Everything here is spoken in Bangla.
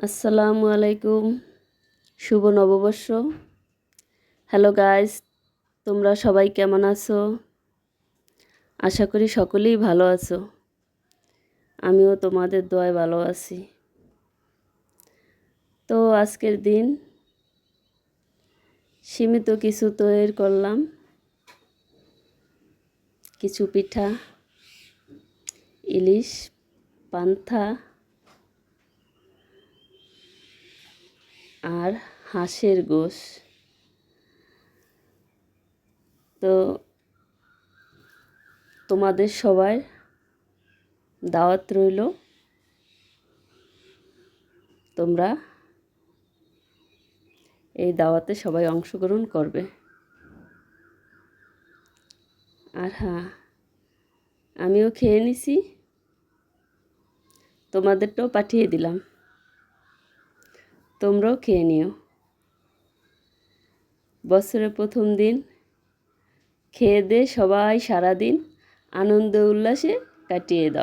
আসসালামু আলাইকুম, শুভ নববর্ষ। হ্যালো গাইস, তোমরা সবাই কেমন আছো? আশা করি সকলেই ভালো আছো। আমিও তোমাদের দোয়ায় ভালো আছি। তো আজকের দিন সীমিত কিছু তৈরি করলাম, কিছু পিঠা, ইলিশ, পান্তা আর হাঁসের গোশ। তো তোমাদের সবার দাওয়াত রইল, তোমরা এই দাওয়াতে সবাই অংশগ্রহণ করবে। আর হ্যাঁ, আমিও খেয়ে নিছি, তোমাদেরটাও পাঠিয়ে দিলাম, তোমরাও খেয়ে নিও। বছরের প্রথম দিন খেয়ে দিয়ে সবাই সারাদিন আনন্দ উল্লাসে কাটিয়ে দাও।